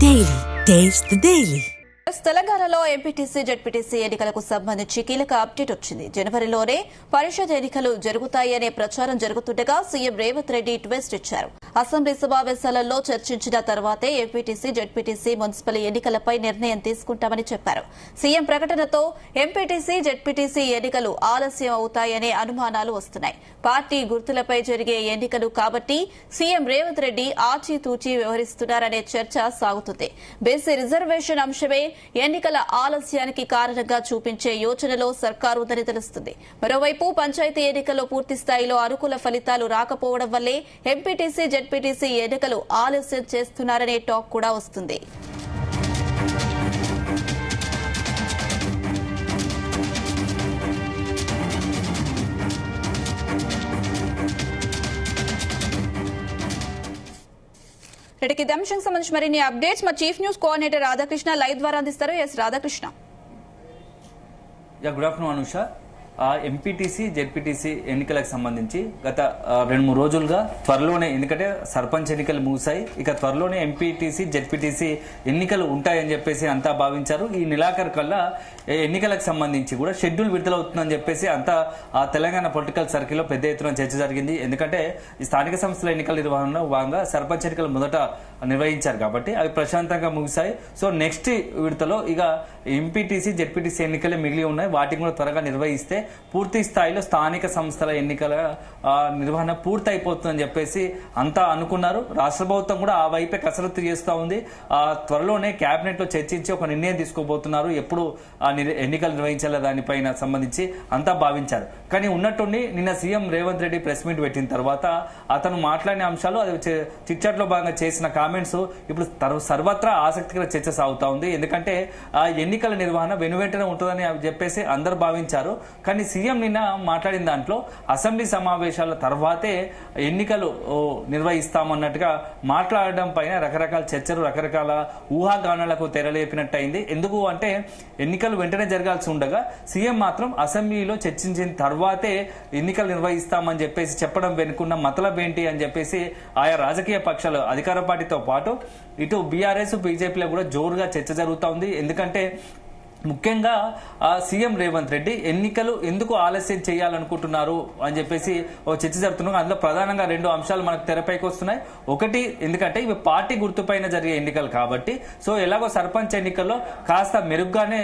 Daily. Taste the Daily. తెలంగాణలో MPTC ZPTC ఎన్నికలకు సంబంధించి కీలక అప్డేట్ వచ్చింది. జనవరిలోనే పరిషత్ ఎన్నికలు జరుగుతాయనే ప్రచారం జరుగుతుండగా సీఎం రేవంత్ రెడ్డి ట్విస్ట్ ఇచ్చారు. అసెంబ్లీ సమావేశాలలో చర్చించిన తర్వాతే ఎంపీటీసీ జెడ్పీటీసీ మున్సిపల్ ఎన్నికలపై నిర్ణయం తీసుకుంటామని చెప్పారు. సీఎం ప్రకటనతో ఎంపీటీసీ జెడ్పీటీసీ ఎన్నికలు ఆలస్యం అవుతాయనే అనుమానాలు వస్తున్నాయి. పార్టీ గుర్తులపై జరిగే ఎన్నికలు కాబట్టి సీఎం రేవంత్ రెడ్డి ఆచితూచి వ్యవహరిస్తున్నారనే చర్చ సాగుతుంది. బీసీ రిజర్వేషన్ అంశమే ఎన్నికల ఆలస్యానికి కారణంగా చూపించే యోచనలో సర్కారు ఉందని తెలుస్తుంది. మరోవైపు పంచాయతీ ఎన్నికల్లో పూర్తి స్థాయిలో అనుకూల ఫలితాలు రాకపోవడం వల్లే ఎంపీటీసీ జెడ్పీటీసీ ఎన్నికలు ఆలస్యం చేస్తున్నారనే టాక్ కూడా వస్తుంది. ఇటు ఈ అంశం సంబంధించి మరిన్ని అప్డేట్స్ మా chief news coordinator Radhakrishna live ద్వారా అందిస్తారు. Yes Radhakrishna. Good afternoon Anusha. MPTC ZPTC ఎన్నికలకు సంబంధించి గత 2-3 రోజులుగా త్వరలోనే, ఎందుకంటే సర్పంచ్ ఎన్నికలు ముగిశాయి, ఇక త్వరలోనే ఎంపీటీసీ జెడ్పీటీసీ ఎన్నికలు ఉంటాయని చెప్పేసి అంతా భావించారు. ఈ నెలాఖరు కల్లా ఎన్నికలకు సంబంధించి కూడా షెడ్యూల్ విడుదలవుతుందని చెప్పేసి అంతా ఆ తెలంగాణ పొలిటికల్ సర్కిల్లో పెద్ద ఎత్తున చర్చ జరిగింది. ఎందుకంటే ఈ స్థానిక సంస్థల ఎన్నికల నిర్వహణలో భాగంగా సర్పంచ్ ఎన్నికలు మొదట నిర్వహించారు కాబట్టి అవి ప్రశాంతంగా ముగిశాయి. సో నెక్స్ట్ విడతలో ఇక ఎంపీటీసీ జెడ్పీటీసీ ఎన్నికలే మిగిలి ఉన్నాయి. వాటిని కూడా త్వరగా నిర్వహిస్తే పూర్తి స్థాయిలో స్థానిక సంస్థల ఎన్నికల నిర్వహణ పూర్తి అయిపోతుందని చెప్పేసి అంతా అనుకున్నారు. రాష్ట్ర ప్రభుత్వం కూడా ఆ వైపే కసరత్తు చేస్తూ ఉంది. త్వరలోనే కేబినెట్ లో చర్చించి ఒక నిర్ణయం తీసుకోబోతున్నారు. ఎప్పుడు ఎన్నికలు నిర్వహించాల దానిపైన సంబంధించి అంతా భావించారు. కానీ ఉన్నట్టుండి నిన్న CM Revanth Reddy press meet పెట్టిన తర్వాత అతను మాట్లాడిన అంశాలు, అది చిట్చాట్ లో భాగంగా చేసిన కామెంట్స్ ఇప్పుడు సర్వత్రా ఆసక్తికర చర్చ సాగుతా ఉంది. ఎందుకంటే ఎన్నికల నిర్వహణ వెనువెంటనే ఉంటుందని చెప్పేసి అందరు భావించారు. కానీ సీఎం నిన్న మాట్లాడిన దాంట్లో అసెంబ్లీ సమావేశాల తర్వాతే ఎన్నికలు నిర్వహిస్తామన్నట్టుగా మాట్లాడడం పైన రకరకాల చర్చలు, రకరకాల ఊహాగానాలకు తెరలేపినట్టయింది. ఎందుకు అంటే ఎన్నికలు వెంటనే జరగాల్సి ఉండగా సీఎం మాత్రం అసెంబ్లీలో చర్చించిన తర్వాతే ఎన్నికలు నిర్వహిస్తామని చెప్పేసి చెప్పడం వెనుకున్న మతలబ్ ఏంటి అని చెప్పేసి ఆయా రాజకీయ పక్షాలు అధికార పార్టీతో పాటు ఇటు బీఆర్ఎస్ బీజేపీలో కూడా జోరుగా చర్చ జరుగుతూ ఉంది. ఎందుకంటే ముఖ్యంగా సీఎం రేవంత్ రెడ్డి ఎన్నికలు ఎందుకు ఆలస్యం చేయాలనుకుంటున్నారు అని చెప్పేసి ఓ చర్చ జరుగుతున్నారు. అందులో ప్రధానంగా 2 అంశాలు మనకు తెరపైకి వస్తున్నాయి. ఒకటి, ఎందుకంటే ఇవి పార్టీ గుర్తుపైన జరిగే ఎన్నికలు కాబట్టి, సో ఎలాగో సర్పంచ్ ఎన్నికల్లో కాస్త మెరుగ్గానే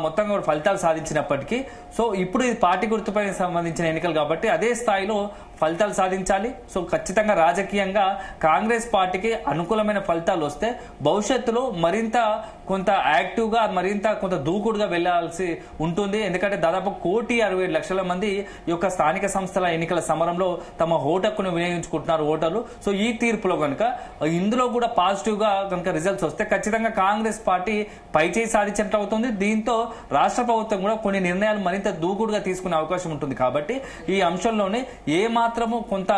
మొత్తంగా ఫలితాలు సాధించినప్పటికీ, సో ఇప్పుడు ఇది పార్టీ గుర్తుపైన సంబంధించిన ఎన్నికలు కాబట్టి అదే స్థాయిలో ఫలితాలు సాధించాలి. సో ఖచ్చితంగా రాజకీయంగా కాంగ్రెస్ పార్టీకి అనుకూలమైన ఫలితాలు వస్తే భవిష్యత్తులో మరింత కొంత యాక్టివ్గా, మరింత కొంత దూకుడుగా వెళ్లాల్సి ఉంటుంది. ఎందుకంటే దాదాపు 1,67,00,000 మంది ఈ యొక్క స్థానిక సంస్థల ఎన్నికల సమరంలో తమ ఓటు హక్కును వినియోగించుకుంటున్నారు ఓటర్లు. సో ఈ తీర్పులో కనుక ఇందులో కూడా పాజిటివ్ గా కనుక రిజల్ట్స్ వస్తే ఖచ్చితంగా కాంగ్రెస్ పార్టీ పైచేయి సాధించినట్టు అవుతుంది. దీంతో రాష్ట్ర ప్రభుత్వం కూడా కొన్ని నిర్ణయాలు మరింత దూకుడుగా తీసుకునే అవకాశం ఉంటుంది. కాబట్టి ఈ అంశంలోనే ఏమాత్రము కొంత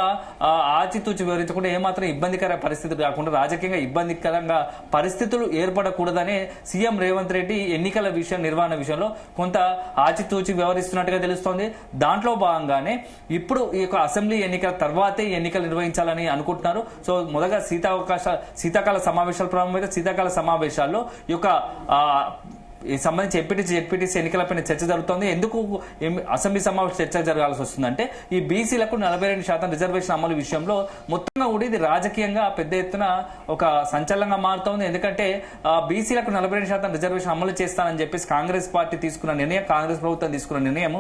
ఆచితూచి వివరించకుండా, ఏమాత్రం ఇబ్బందికర పరిస్థితులు కాకుండా, రాజకీయంగా ఇబ్బందికరంగా పరిస్థితులు ఏర్పడకూడదనే సీఎం రేవంత్ రెడ్డి ఎన్నికల నిర్వహణ విషయంలో కొంత ఆచితూచి వ్యవహరిస్తున్నట్టుగా తెలుస్తోంది. దాంట్లో భాగంగానే ఇప్పుడు ఈ యొక్క అసెంబ్లీ ఎన్నికల తర్వాతే ఎన్నికలు నిర్వహించాలని అనుకుంటున్నారు. సో మొదటగా శీతాకాల సమావేశాలు ప్రారంభమైతే శీతాకాల సమావేశాల్లో ఈ యొక్క సంబంధించి ఎంపీటీసీ జెడ్పీటీసీ ఎన్నికలపైన చర్చ జరుగుతోంది. ఎందుకు అసెంబ్లీ సమావేశం చర్చ జరగాల్సి వస్తుందంటే ఈ బీసీలకు 42% రిజర్వేషన్ అమలు విషయంలో మొత్తంగా కూడా ఇది రాజకీయంగా పెద్ద ఎత్తున ఒక సంచలనంగా మారుతోంది. ఎందుకంటే బీసీలకు 42% రిజర్వేషన్ అమలు చేస్తానని చెప్పేసి కాంగ్రెస్ పార్టీ తీసుకున్న నిర్ణయం, కాంగ్రెస్ ప్రభుత్వం తీసుకున్న నిర్ణయం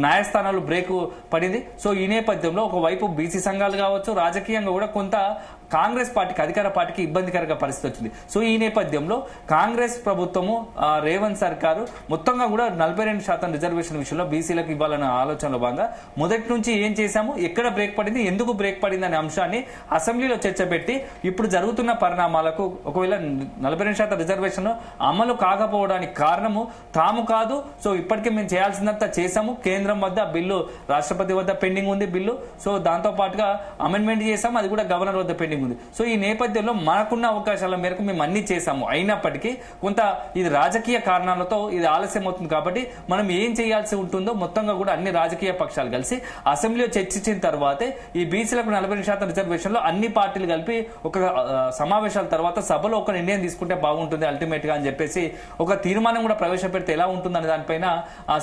న్యాయస్థానాలు బ్రేక్ పడింది. సో ఈ నేపథ్యంలో ఒకవైపు బీసీ సంఘాలు కావచ్చు, రాజకీయంగా కూడా కొంత కాంగ్రెస్ పార్టీకి, అధికార పార్టీకి ఇబ్బందికరంగా పరిస్థితి వచ్చింది. సో ఈ నేపథ్యంలో కాంగ్రెస్ ప్రభుత్వము, రేవంత్ సర్కారు మొత్తంగా కూడా 42% రిజర్వేషన్ విషయంలో బీసీలకు ఇవ్వాలన్న ఆలోచనలో భాగంగా మొదటి నుంచి ఏం చేశాము, ఎక్కడ బ్రేక్ పడింది, ఎందుకు బ్రేక్ పడింది అనే అంశాన్ని అసెంబ్లీలో చర్చ పెట్టి ఇప్పుడు జరుగుతున్న పరిణామాలకు, ఒకవేళ 42% రిజర్వేషన్ అమలు కాకపోవడానికి కారణము తాము కాదు, సో ఇప్పటికే మేము చేయాల్సిందంతా చేశాము, కేంద్రం వద్ద బిల్లు, రాష్ట్రపతి వద్ద పెండింగ్ ఉంది బిల్లు, సో దాంతో పాటుగా అమెండ్మెంట్ చేశాము, అది కూడా గవర్నర్ వద్ద పెండింగ్ ఉంది. సో ఈ నేపథ్యంలో మనకున్న అవకాశాల మేరకు మేము అన్ని చేశాము. అయినప్పటికీ కొంత ఇది రాజకీయ కారణాలతో ఇది ఆలస్యం అవుతుంది. కాబట్టి మనం ఏం చేయాల్సి ఉంటుందో మొత్తంగా కూడా అన్ని రాజకీయ పక్షాలు కలిసి అసెంబ్లీలో చర్చించిన తర్వాతే ఈ బీసీలకు 40% రిజర్వేషన్ లో అన్ని పార్టీలు కలిపి ఒక సమావేశాల తర్వాత సభలో ఒక నిర్ణయం తీసుకుంటే బాగుంటుంది అల్టిమేట్ గా అని చెప్పేసి ఒక తీర్మానం కూడా ప్రవేశపెడితే ఎలా ఉంటుందనే దానిపైన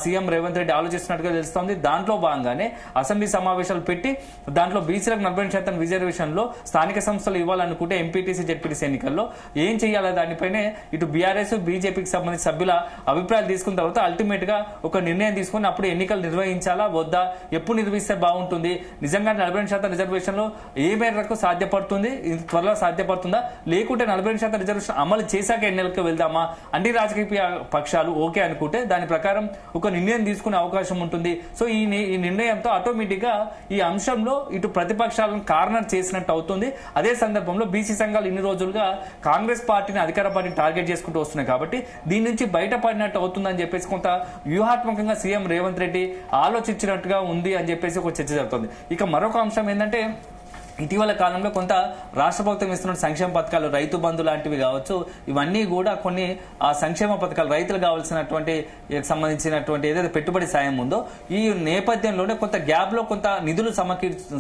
సీఎం రేవంత్ రెడ్డి ఆలోచిస్తున్నట్టుగా తెలుస్తోంది. దాంట్లో భాగంగానే అసెంబ్లీ సమావేశాలు పెట్టి దాంట్లో బీసీలకు 40% రిజర్వేషన్ లో స్థానిక సంస్థలు ఇవ్వాలనుకుంటే ఎంపీటీసీ జెడ్పీటీసీ ఎన్నికల్లో ఏం చేయాలో దానిపైనే ఇటు బీఆర్ఎస్ బీజేపీకి సంబంధించిన సభ్యుల అభిప్రాయాలు తీసుకున్న తర్వాత అల్టిమేట్ గా ఒక నిర్ణయం తీసుకుని అప్పుడు ఎన్నికలు నిర్వహించాలా వద్దా, ఎప్పుడు నిర్వహిస్తే బాగుంటుంది, నిజంగా 40% రిజర్వేషన్ లో ఏ మేరకు సాధ్యపడుతుంది, త్వరలో సాధ్యపడుతుందా, లేకుంటే 40% రిజర్వేషన్ అమలు చేశాక ఎన్నికలకు వెళ్దామా, అన్ని రాజకీయ పక్షాలు ఓకే అనుకుంటే దాని ప్రకారం ఒక నిర్ణయం తీసుకునే అవకాశం ఉంటుంది. సో ఈ నిర్ణయంతో ఆటోమేటిక్ గా ఈ అంశంలో ఇటు ప్రతిపక్షాలను కార్నర్ చేసినట్టు అవుతుంది. అదే సందర్భంలో బీసీ సంఘాలు ఇన్ని రోజులుగా కాంగ్రెస్ పార్టీని అధికార పార్టీని టార్గెట్ చేసుకుంటూ వస్తున్నాయి. కాబట్టి దీని నుంచి బయటపడినట్టు అవుతుందని చెప్పేసి కొంత వ్యూహాత్మకంగా సీఎం రేవంత్ రెడ్డి ఆలోచించినట్టుగా ఉంది అని చెప్పేసి ఒక చర్చ జరుగుతుంది. ఇక మరొక అంశం ఏంటంటే ఇటీవల కాలంలో కొంత రాష్ట్ర ప్రభుత్వం ఇస్తున్న సంక్షేమ పథకాలు రైతు బంధు లాంటివి కావచ్చు, ఇవన్నీ కూడా కొన్ని సంక్షేమ పథకాలు రైతులు కావాల్సినటువంటి సంబంధించినటువంటి ఏదైతే పెట్టుబడి సాయం ఉందో ఈ నేపథ్యంలోనే కొంత గ్యాప్ లో కొంత నిధులు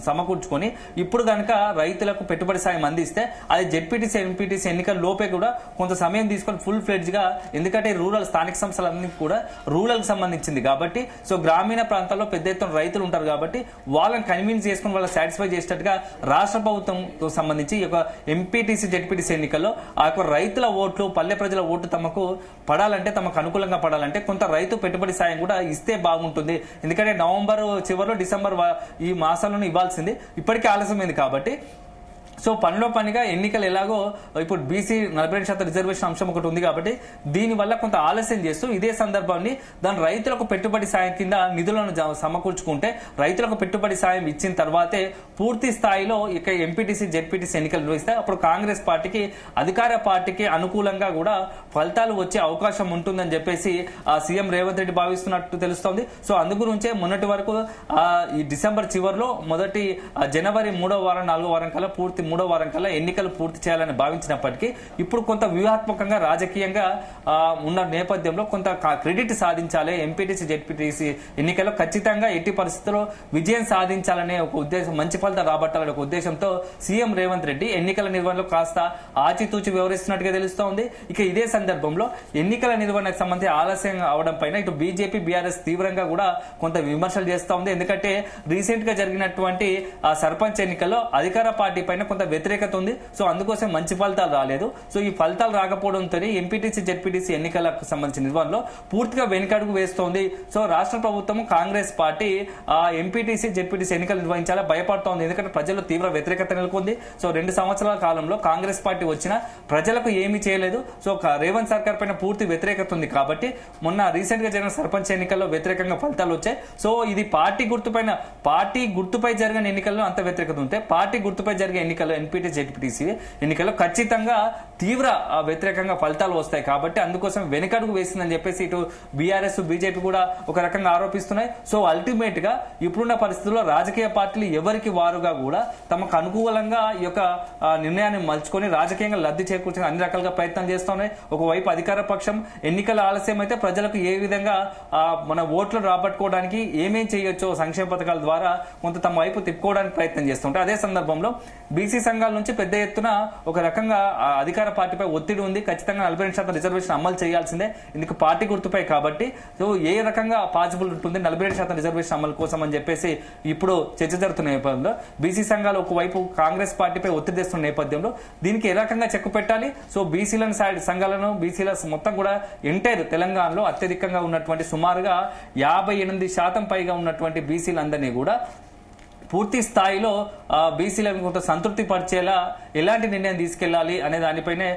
సమకూర్చుకొని ఇప్పుడు కనుక రైతులకు పెట్టుబడి సాయం అందిస్తే అది జెడ్పీటీసీ ఎంపీటీసీ ఎన్నికల లోపే కూడా కొంత సమయం తీసుకొని ఫుల్ ఫ్లెడ్జ్ గా, ఎందుకంటే రూరల్ స్థానిక సంస్థలన్నీ కూడా రూరల్ కి సంబంధించింది కాబట్టి సో గ్రామీణ ప్రాంతాల్లో పెద్ద ఎత్తున రైతులు ఉంటారు కాబట్టి వాళ్ళని కన్విన్స్ చేసుకుని వాళ్ళని సాటిస్ఫై చేసేటట్టుగా రాష్ట్ర ప్రభుత్వంతో సంబంధించి ఈ యొక్క ఎంపీటీసీ జెడ్పీటీసీ ఎన్నికల్లో ఆ యొక్క రైతుల ఓట్లు పల్లె ప్రజల ఓట్లు తమకు పడాలంటే తమకు అనుకూలంగా పడాలంటే కొంత రైతు పెట్టుబడి సాయం కూడా ఇస్తే బాగుంటుంది. ఎందుకంటే నవంబర్ చివరిలో డిసెంబర్ ఈ మాసాలను ఇవ్వాల్సింది ఇప్పటికే ఆలస్యమైంది కాబట్టి సో పనిలో పనిగా ఎన్నికలు ఎలాగో ఇప్పుడు బీసీ 40% రిజర్వేషన్ అంశం ఒకటి ఉంది కాబట్టి దీనివల్ల కొంత ఆలస్యం చేస్తూ ఇదే సందర్భాన్ని దాని రైతులకు పెట్టుబడి సాయం కింద నిధులను సమకూర్చుకుంటే రైతులకు పెట్టుబడి సాయం ఇచ్చిన తర్వాతే పూర్తి స్థాయిలో ఇక ఎంపీటీసీ జెడ్పీటీసీ ఎన్నికలు నిర్వహిస్తే అప్పుడు కాంగ్రెస్ పార్టీకి అధికార పార్టీకి అనుకూలంగా కూడా ఫలితాలు వచ్చే అవకాశం ఉంటుందని చెప్పేసి సీఎం రేవంత్ రెడ్డి భావిస్తున్నట్టు తెలుస్తోంది. సో అందుగురించే మొన్నటి వరకు ఈ డిసెంబర్ చివరిలో మొదటి జనవరి 3వ వారం 4వ వారం కల్లా పూర్తి 3వ వారం కల్లా ఎన్నికలు పూర్తి చేయాలని భావించినప్పటికీ ఇప్పుడు కొంత వ్యూహాత్మకంగా రాజకీయంగా ఉన్న నేపథ్యంలో కొంత క్రెడిట్ సాధించాలి ఎంపీటీసీ జెడ్పీటీసీ ఎన్నికల్లో ఖచ్చితంగా ఎట్టి పరిస్థితుల్లో విజయం సాధించాలనే ఒక ఉద్దేశం, మంచి ఫలితం రాబట్టాలనే ఒక ఉద్దేశంతో సీఎం రేవంత్ రెడ్డి ఎన్నికల నిర్వహణలో కాస్త ఆచితూచి వ్యవహరిస్తున్నట్టుగా తెలుస్తోంది. ఇక ఇదే సందర్భంలో ఎన్నికల నిర్వహణకు సంబంధించి ఆలస్యం అవడం పైన ఇటు బీజేపీ బీఆర్ఎస్ తీవ్రంగా కూడా కొంత విమర్శలు చేస్తా ఉంది. ఎందుకంటే రీసెంట్ గా జరిగినటువంటి సర్పంచ్ ఎన్నికల్లో అధికార పార్టీ పైన కొంత వ్యతిరేకత ఉంది. సో అందుకోసం మంచి ఫలితాలు రాలేదు. సో ఈ ఫలితాలు రాకపోవడంతో ఎంపీటీసీ జెడ్పీటీసీ ఎన్నికలకు సంబంధించిన నిర్వహణలో పూర్తిగా వెనుకడుగు వేస్తోంది. సో రాష్ట్ర ప్రభుత్వం కాంగ్రెస్ పార్టీ ఎంపీటీసీ జెడ్పీటీసీ ఎన్నికలు నిర్వహించాలా భయపడుతోంది. ఎందుకంటే ప్రజల్లో తీవ్ర వ్యతిరేకత నెలకొంది. సో 2 సంవత్సరాల కాలంలో కాంగ్రెస్ పార్టీ వచ్చినా ప్రజలకు ఏమీ చేయలేదు. సో రేవంత్ సర్కార్ పైన పూర్తి వ్యతిరేకత ఉంది కాబట్టి మొన్న రీసెంట్ గా జరిగిన సర్పంచ్ ఎన్నికల్లో వ్యతిరేకంగా ఫలితాలు వచ్చాయి. సో ఇది పార్టీ గుర్తుపై జరిగిన ఎన్నికల్లో అంత వ్యతిరేకత ఉంటే పార్టీ గుర్తుపై జరిగే ఎన్నికల్లో ఎంపీటీ జెడ్పీటీసీ ఎన్నికల్లో ఖచ్చితంగా తీవ్ర వ్యతిరేకంగా ఫలితాలు వస్తాయి. కాబట్టి అందుకోసం వెనుకడుగు వేసిందని చెప్పేసి ఇటు బీఆర్ఎస్ బీజేపీ కూడా ఒక రకంగా ఆరోపిస్తున్నాయి. సో అల్టిమేట్ గా ఇప్పుడున్న పరిస్థితుల్లో రాజకీయ పార్టీలు ఎవరికి వారుగా కూడా తమకు అనుకూలంగా ఈ యొక్క నిర్ణయాన్ని మలుచుకొని రాజకీయంగా లబ్ధి చేకూర్చే అన్ని రకాలుగా ప్రయత్నం చేస్తున్నాయి. ఒకవైపు అధికార పక్షం ఎన్నికల ఆలస్యం అయితే ప్రజలకు ఏ విధంగా మన ఓట్లు రాబట్టుకోవడానికి ఏమేం చేయొచ్చో సంక్షేమ పథకాల ద్వారా కొంత తమ వైపు తిప్పుకోవడానికి ప్రయత్నం చేస్తుంటారు. అదే సందర్భంలో బీసీ సంఘాల నుంచి పెద్ద ఎత్తున ఒక రకంగా అధికార పార్టీపై ఒత్తిడి ఉంది. ఖచ్చితంగా 40% రిజర్వేషన్ అమలు చేయాల్సిందే, ఇందుకు పార్టీ గుర్తుపై కాబట్టి. సో ఏ రకంగా పాసిబుల్ ఉంటుంది 40% రిజర్వేషన్ అమలు కోసం అని చెప్పేసి ఇప్పుడు చర్చ జరుగుతున్న నేపథ్యంలో బీసీ సంఘాలు ఒకవైపు కాంగ్రెస్ పార్టీపై ఒత్తిడి తెస్తున్న నేపథ్యంలో దీనికి ఏ రకంగా చెక్కు పెట్టాలి. సో బీసీలను సంఘాలను బీసీల మొత్తం కూడా ఎంటైర్ తెలంగాణలో అత్యధికంగా ఉన్నటువంటి సుమారుగా 58% పైగా ఉన్నటువంటి బీసీలందరినీ కూడా పూర్తి స్థాయిలో బీసీలను కొంత సంతృప్తి పరిచేలా ఎలాంటి నిర్ణయం తీసుకెళ్లాలి అనే దానిపైనే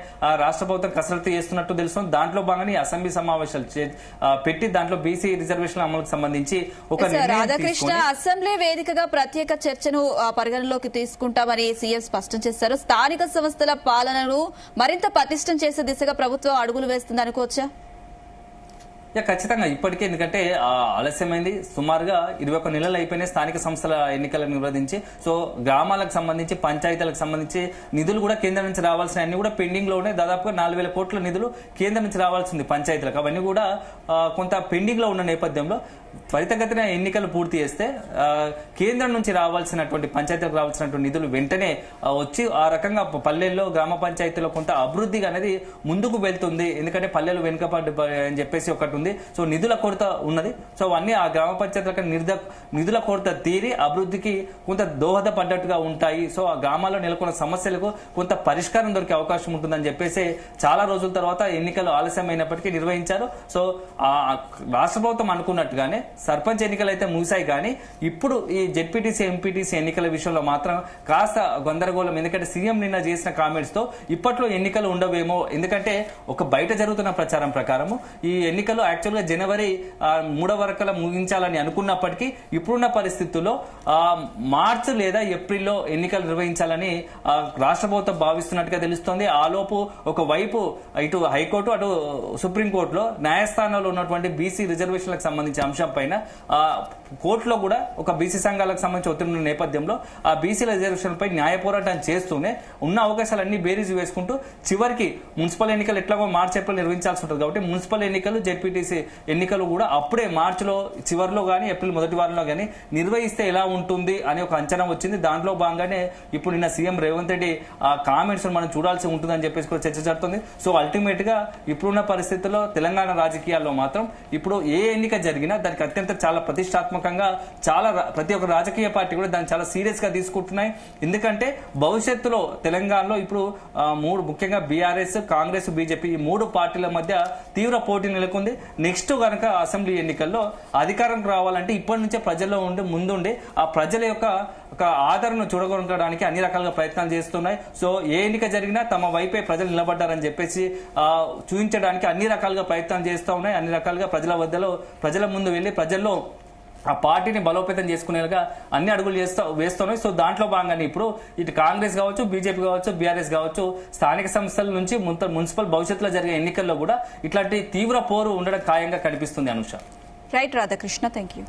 రాష్ట్ర ప్రభుత్వం కసరత్తు చేస్తున్నట్టు తెలుస్తుంది. దాంట్లో భాగంగా అసెంబ్లీ సమావేశాలు పెట్టి దాంట్లో బీసీ రిజర్వేషన్ల అమలుకు సంబంధించి ఒక రాధాకృష్ణ అసెంబ్లీ వేదికగా ప్రత్యేక చర్చను పరిగణలోకి తీసుకుంటామని సీఎం స్పష్టం చేశారు. స్థానిక సంస్థల పాలనను మరింత పటిష్టం చేసే దిశగా ప్రభుత్వం అడుగులు వేస్తుంది అనుకోవచ్చా? ఇక ఖచ్చితంగా ఇప్పటికే ఎందుకంటే ఆలస్యమైంది. సుమారుగా 21 నెలలు అయిపోయినాయి స్థానిక సంస్థల ఎన్నికలను నిర్వహించి. సో గ్రామాలకు సంబంధించి పంచాయతీలకు సంబంధించి నిధులు కూడా కేంద్రం నుంచి రావాల్సిన అన్ని కూడా పెండింగ్ లో ఉన్నాయి. దాదాపుగా 4,000 కోట్ల నిధులు కేంద్రం నుంచి రావాల్సింది పంచాయతీలకు. అవన్నీ కూడా కొంత పెండింగ్ లో ఉన్న నేపథ్యంలో త్వరితగతిన ఎన్నికలు పూర్తి చేస్తే కేంద్రం నుంచి రావాల్సినటువంటి పంచాయతీలకు రావాల్సినటువంటి నిధులు వెంటనే వచ్చి ఆ రకంగా పల్లెల్లో గ్రామ పంచాయతీలో కొంత అభివృద్ధిగా అనేది ముందుకు వెళ్తుంది. ఎందుకంటే పల్లెలు వెనుకబడి అని చెప్పేసి ఒకటి ఉంది. సో నిధుల కొరత ఉన్నది. సో అన్ని ఆ గ్రామ పంచాయతీలకు నిధుల కొరత తీరి అభివృద్ధికి కొంత దోహదపడ్డట్టుగా ఉంటాయి. సో ఆ గ్రామాల్లో నెలకొన్న సమస్యలకు కొంత పరిష్కారం దొరికే అవకాశం ఉంటుందని చెప్పేసి చాలా రోజుల తర్వాత ఎన్నికలు ఆలస్యమైనప్పటికీ నిర్వహించారు. సో ఆ రాష్ట్ర ప్రభుత్వం అనుకున్నట్టుగానే సర్పంచ్ ఎన్నికలు అయితే ముగిశాయి. కానీ ఇప్పుడు ఈ జెడ్పీటీసీ ఎంపీటీసీ ఎన్నికల విషయంలో మాత్రం కాస్త గందరగోళం. ఎందుకంటే సీఎం నిన్న చేసిన కామెంట్స్ తో ఇప్పట్లో ఎన్నికలు ఉండవేమో. ఎందుకంటే ఒక బయట జరుగుతున్న ప్రచారం ప్రకారము ఈ ఎన్నికలు యాక్చువల్ గా జనవరి 3వ వరకల ముగించాలని అనుకున్నప్పటికీ ఇప్పుడున్న పరిస్థితుల్లో మార్చి లేదా ఏప్రిల్లో ఎన్నికలు నిర్వహించాలని రాష్ట్ర ప్రభుత్వం భావిస్తున్నట్టుగా తెలుస్తోంది. ఆలోపు ఒకవైపు ఇటు హైకోర్టు అటు సుప్రీంకోర్టులో న్యాయస్థానంలో ఉన్నటువంటి బీసీ రిజర్వేషన్లకు సంబంధించిన అంశం పైన కోర్టులో కూడా ఒక బీసీ సంఘాలకు సంబంధించి ఒత్తిడి ఉన్న నేపథ్యంలో ఆ బీసీల రిజర్వేషన్ పై న్యాయ పోరాటం చేస్తూనే ఉన్న అవకాశాలన్నీ బేరీజు వేసుకుంటూ చివరికి మున్సిపల్ ఎన్నికలు ఎట్లాగో మార్చి ఏప్రిల్ నిర్వహించాల్సి ఉంటుంది. కాబట్టి మున్సిపల్ ఎన్నికలు జెడ్పీటీసీ ఎన్నికలు కూడా అప్పుడే మార్చిలో చివరిలో కానీ ఏప్రిల్ మొదటి వారంలో కానీ నిర్వహిస్తే ఎలా ఉంటుంది అని ఒక అంచనా వచ్చింది. దాంట్లో భాగంగానే ఇప్పుడు నిన్న సీఎం రేవంత్ రెడ్డి ఆ కామెంట్స్ మనం చూడాల్సి ఉంటుందని చెప్పేసి కూడా చర్చ జరుగుతుంది. సో అల్టిమేట్ గా ఇప్పుడున్న పరిస్థితుల్లో తెలంగాణ రాజకీయాల్లో మాత్రం ఇప్పుడు ఏ ఎన్నిక జరిగినా దానికి అత్యంత చాలా ప్రతిష్టాత్మకంగా చాలా ప్రతి ఒక్క రాజకీయ పార్టీ కూడా దాన్ని చాలా సీరియస్ గా తీసుకుంటున్నాయి. ఎందుకంటే భవిష్యత్తులో తెలంగాణలో ఇప్పుడు ముఖ్యంగా బీఆర్ఎస్, కాంగ్రెస్, బీజేపీ ఈ 3 పార్టీల మధ్య తీవ్ర పోటీ నెలకొంది. నెక్స్ట్ కనుక అసెంబ్లీ ఎన్నికల్లో అధికారంకి రావాలంటే ఇప్పటి నుంచే ప్రజల్లో ముందుండి ఆ ప్రజల యొక్క ఆదరణ చూడగొనడానికి అన్ని రకాలుగా ప్రయత్నాలు చేస్తున్నాయి. సో ఏ ఎన్నిక జరిగినా తమ వైపే ప్రజలు నిలబడ్డారని చెప్పేసి చూపించడానికి అన్ని రకాలుగా ప్రయత్నాలు చేస్తూ ఉన్నాయి. అన్ని రకాలుగా ప్రజల ముందు వెళ్లి ప్రజల్లో ఆ పార్టీని బలోపేతం చేసుకునేలాగా అన్ని అడుగులు వేస్తున్నాయి. సో దాంట్లో భాగంగానే ఇప్పుడు ఇటు కాంగ్రెస్ కావచ్చు, బీజేపీ కావచ్చు, బీఆర్ఎస్ కావచ్చు స్థానిక సంస్థల నుంచి మున్సిపల్ భవిష్యత్తులో జరిగే ఎన్నికల్లో కూడా ఇట్లాంటి తీవ్ర పోరు ఉండడం ఖాయంగా కనిపిస్తుంది. Anusha. Right Radhakrishna, thank you.